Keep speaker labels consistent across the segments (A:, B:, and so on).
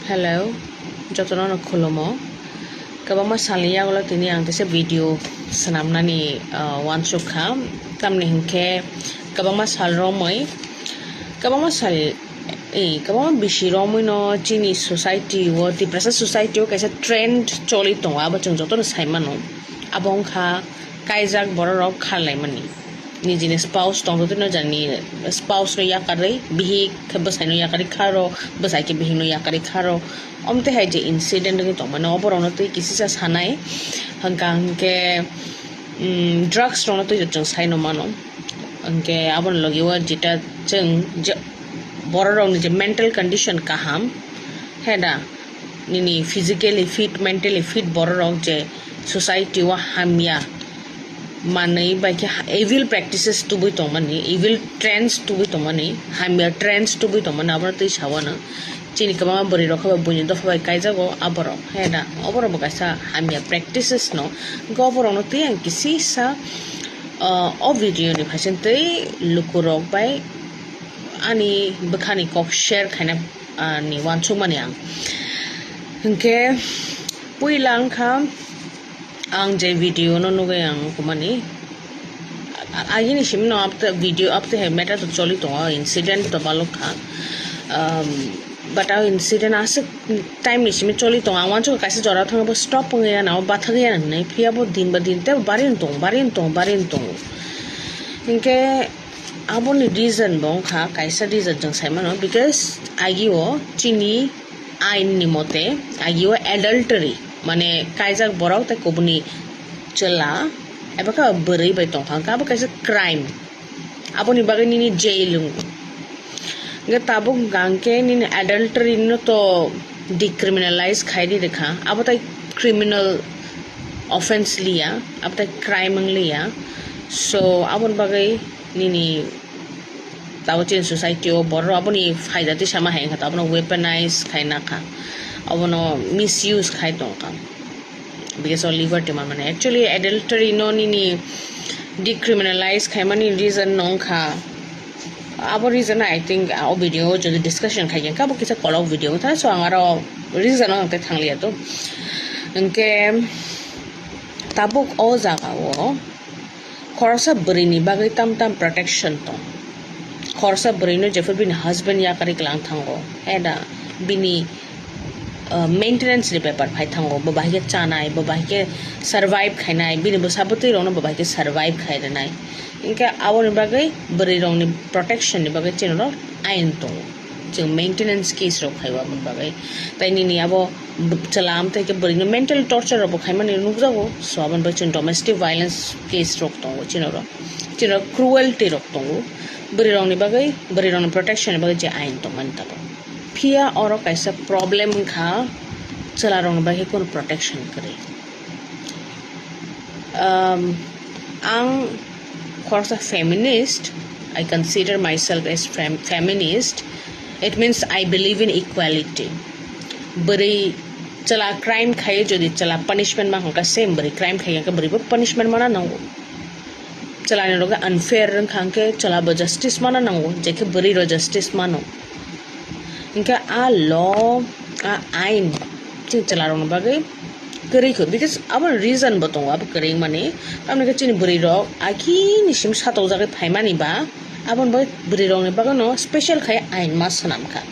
A: Hello, jotono no kholomo. Kabama salia wala tini ang tese video sanam nani wan sukha tamne hinke kabama sal romoi kabama sal kabama bishi romoi no chini society wo the present society o kaisa trend choli to aba chung jotono saimano abong kha kaijak borok kharlaimani ni jini spouse tong to no jani spouse no yakari bihi khabasai no yakari kharo basai ke bihi no yakari kharo omte hai je incident ni to mane oborona to kisi sa sanai hangkang ke drugs to to jong sai no mano angke abon logi wa jeta jeng bororong ni je mental condition kaham heda ni physically fit mentally fit bororong je society wa hamya manai ba ke evil practices to be to mani evil trends to be to mani hamya trends to be to mani abon to sawana chini kama bori rokha bunyi do phai kaija go aboro heda oboro bakaisa hamya practices no go oboro no te ang kisi sa o video ni phasen te lukurok bai ani bakhani kop share khaina ni wanchu mani ang hingke puilang kham ang je video no nuge ang kumani agini shimno apta video apte he meta to choli to incident to balokha but our incident as time ni shimi choli to ang wanchu kaise jora thang bo stop nge na ba thage ya nei phia bo din ba din te barin tong inke abon reason bong kha kaisa reason jang sai mano because agi o chini ain ni mote agi o adultery mane kaijak borok te kobuni chela ebaka bari bai tong khang ka ba kaisa crime aboni bagani ni jailung ge tabuk gangke ni adultery no to decriminalize khairi rekha abatai criminal offense liya abatai crime liya so abon bagai ni tawchin society o bor aboni faidati sama heng kha abono weaponize khaina kha abono misuse khai tong ka because of liberty man actually adultery no ni decriminalize khai mani reason nong kha abo reason I think video jodi discussion khai ka bo kisa call video tha so angaro reason on te thanglia to enke tabuk o jaga o khorsa brini bagai tam protection to khorsa brino jefer bin husband ya kari klang thango eda bini maintenance ni paper phai thango ba bahike chanai ba bahike survive khainai bini bo saboti rong ba bahike survive khaida nai inka awon bagai bari rong ni protection ni bagai chenro ain to jeng maintenance case ro khaiwa ban bagai tai ni abo chalam te ke bari no mental torture ro khai mani nugjago so aban ba chen domestic violence case ro to chenro cruelty ro to bari rong ni protection ni bagai je ain to man ta फिया और कैसा problem खा चला रहा बाकी कौन protection करे आं खरसा feminist I consider myself as feminist it means I believe in equality बरी चला क्राइम खाए जो चला पनिशमेंट मा हमका सेम बरी क्राइम खाए का बरी पनिशमेंट माना नांगो चला ने रोगा अनफेयर रंग खांके चला ब जस्टिस माना नांगो जेके बरी रो जस्टिस मानो इनका आ लॉ आ आइन चिन चला रहा बागे करी को बिकॉज अब रीजन बताऊँ अब करी माने अब निका चिन बुरी रो आखी निशिम सातो जाके फाइमानी बा अब उन बागे बुरी रो ने बागे नो स्पेशल खाए आइन मास नाम का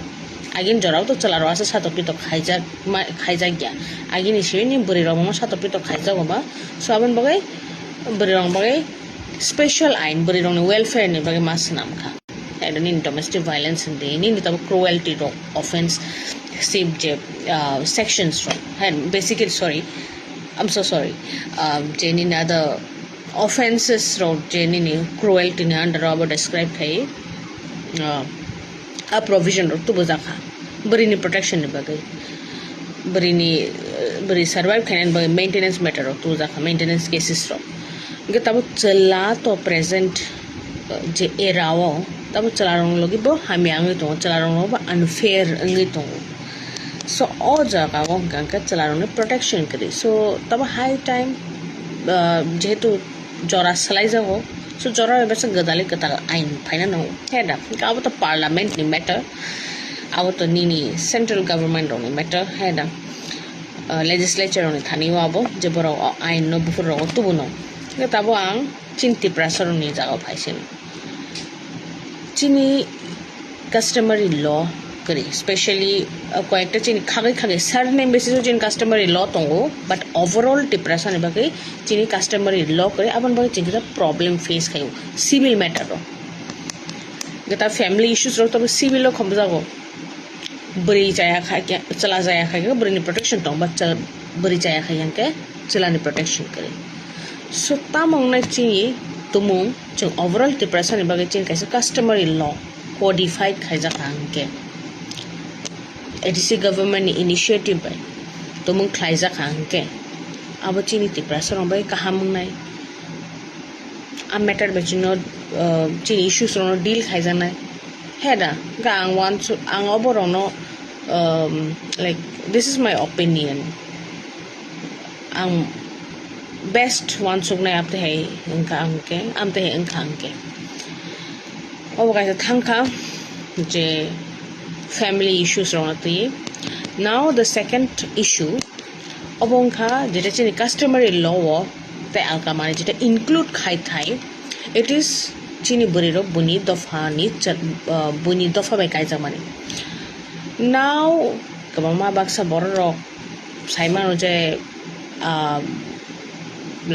A: आगिन जराव तो चला रहा ऐसे सातो पी तो खाइजा गया आगिन निशिम नि बुरी रो मामा सातो पी तो खाइजा होगा सो अब उन बागे बुरी रो बागे स्पेशल आइन बुरी रो ने वेलफेयर ने बागे मास नाम का and in domestic violence in the in the cruelty offense saved sections from and basically sorry I'm so sorry in other offenses in cruelty under Robert described a provision to buzaka bari protection ni bagai bari survive can by maintenance matter to buzaka maintenance cases ro ge tabu challa to present je erawo तब चला रहा लोगी बो हम यांगे तो चला रहा बो अनफेयर अंगे तो सो और जगह वो गंगा चला रहा प्रोटेक्शन करी सो तब हाई टाइम जेहेतु जरा सलाई जाओ सो जरा वैसे गदाले कता आइन फाइना ना है डा का तो पार्लियामेंट नि matter to nini central government on matter heda legislature on thani wabo je boro ain no bufur ro tubuno ke tabo ang chinti pressure ni jaga phaisin chini customary law kari especially koyekta chini khage surname basis chin customary law tongo but overall depression bage chini customary law kare aban bage chini problem face khayo civil matter ro geta family issues ro to civil law khomja go buri jaya kha ke chala jaya kha ke buri ni protection tong bachcha buri jaya kha yang ke chala ni protection kare so tamong na chini tumung chung overall depression bage chin kaisa customary law codified khaija khangke ADC government initiative by tumung khaija khangke abo chini depression bai kahamung nai a matter be chino chini issues no deal khaija nai heda ga ang wan ang oborono like this is my opinion ang best one suk nai apte hai inka angke amte hai inka angke obo ga thangka je family issues ronati now the second issue obongkha jeta chini customary law te alkamani jeta include khai thai it is chini buriro buni dofa ni buni dofa bai kai jamani now kabama baksa borro saimano je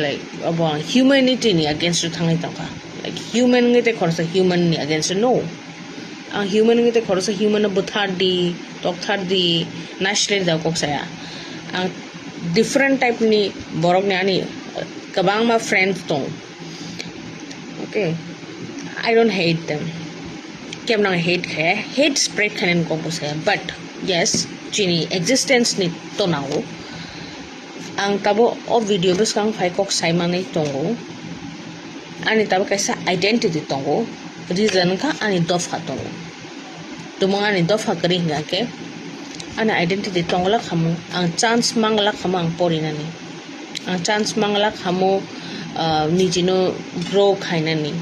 A: like about humanity ni against thangai tangka like human ngite khorsa human ni against no ang human ngite khorsa human buthar di tokthar di national da koksaya ang different type ni borok ni ani kabang ma friends tong okay I don't hate them kem na hate spread khanen ko bose but yes chini existence ni to nawo ang tabo o video bus kang phai kok saimane tongo ani tabo kaisa identity tongo reason ka ani dofa tongo tumong ani dofa kari nga ke ani identity tongla khamu ang chance mangla khamang porinani ang chance mangla khamu nijino grow khainani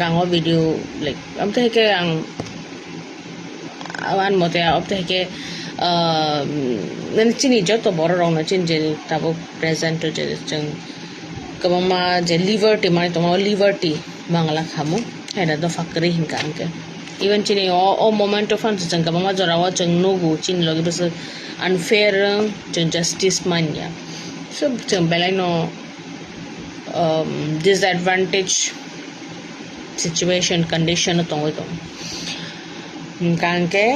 A: gango video like amte ke ang awan mote apte ke nan chini joto boro rong na chin je tabo present je chung kabama je liberty mani to liberty mangala khamu heda do fakri hinka anke even chini o moment of fun chung kabama jorawa chung nugu chin logi bas unfair chung justice manya so chung belai no disadvantage situation condition tong to kanke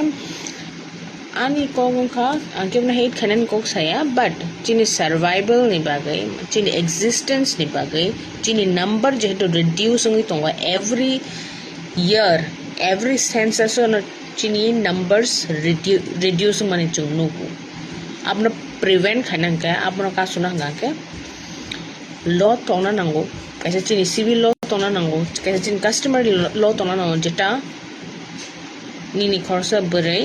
A: ani kong kha angke na hate khanen kok saya but chini survival ni bagai chini existence ni bagai chini number je to reduce ngi tonga every year every census on chini numbers reduce mani chungnu ko apna prevent khanan ka apna ka suna nga ke law tona nango kaisa chini civil law tona nango kaisa chini customary law tona nango jeta nini khorsa burai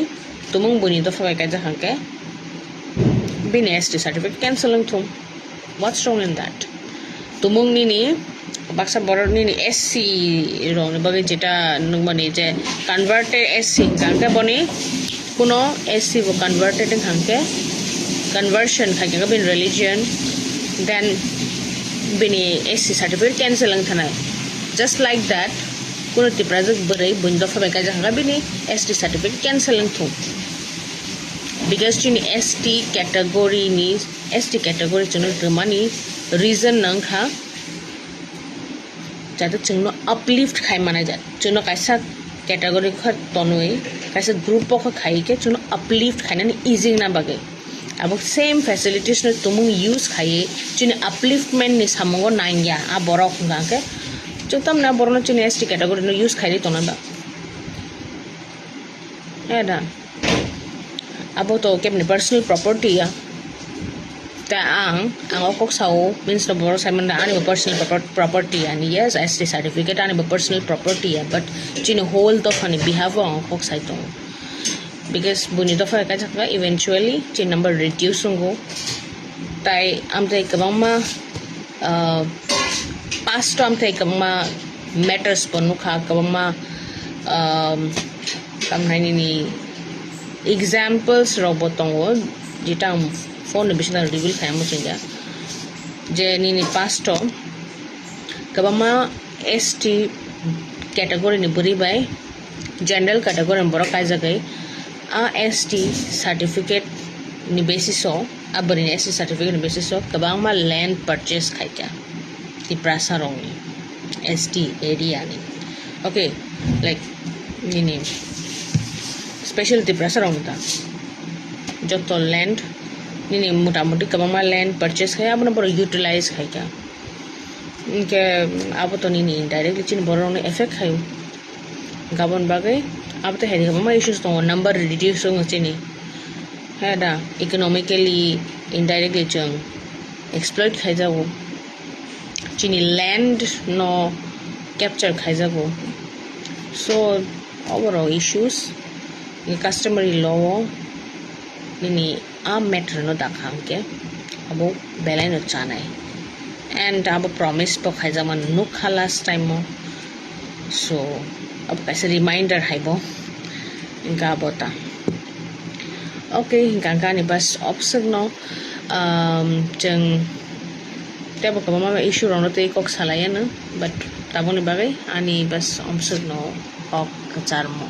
A: tumung buni to fa kai jahan ke bin ST certificate canceling thum what's wrong in that tumung nini baksa boror nini SC rong bagi jeta nungmani je converted SC kanke boni kuno SC ko converted hanke conversion khake bin religion then bini SC certificate canceling thanai just like that kuno ti project burai bundo fa kai jahan bini ST certificate canceling thum because chini ST category ni ST category chunu money reason nang kha jata chungno uplift khai mana ja chunu kaisa category kha tonoi kaisa group ko khai ke chunu uplift khai na easy na bage abo same facilities no tumung use khai chuni upliftment ni samongo nangya a borok nga ke chutam na borno chuni ST category no use khai tona ba eda abo to kemni personal property ya ta ang okok sao means the bor simon na ani personal property and yes ST certificate ani personal property ya but chini whole to fani behalf of okok sai to because buni to fa ka jaka eventually chin number reduce ngo tai amte kabama past to amte kabama matters ponu kha kabama kam nai ni examples robotongo jita phone bisna reveal khaimo chinga je ni pasto kabama ST category ni buri by general category boro kaijagai a ST certificate ni basis o abari ST certificate ni basis o kabama land purchase khaika ti prasa rongi ST area ni okay like ni special ti prasa rongi ta joto land ni motamoti kabama land purchase khai abna boro utilize khaika इनके अब तो नहीं directly चिन बरो ने effect खायो गाबन बागै अब तो हेरि मा इश्यूज दङ नम्बर रिड्यूस दङ चिनि है दा इकोनॉमिकली इनडायरेक्टली जों एक्सप्लॉइट खाइजागौ चिनि लैंड न कैप्चर खाइजागौ so overall issues customary law नि आ मैटर न दाखांके अब बेलाइन चानाय and अब promise तो खाइजामान नुक खालास टाइम मो so अब कैसे reminder है बो इनका बोता okay इनका नि बस option no जंग तब कब मामा issue रोनो तो एक सालाया न but तब उन्हें बागे आनी बस option no ऑक कचार मो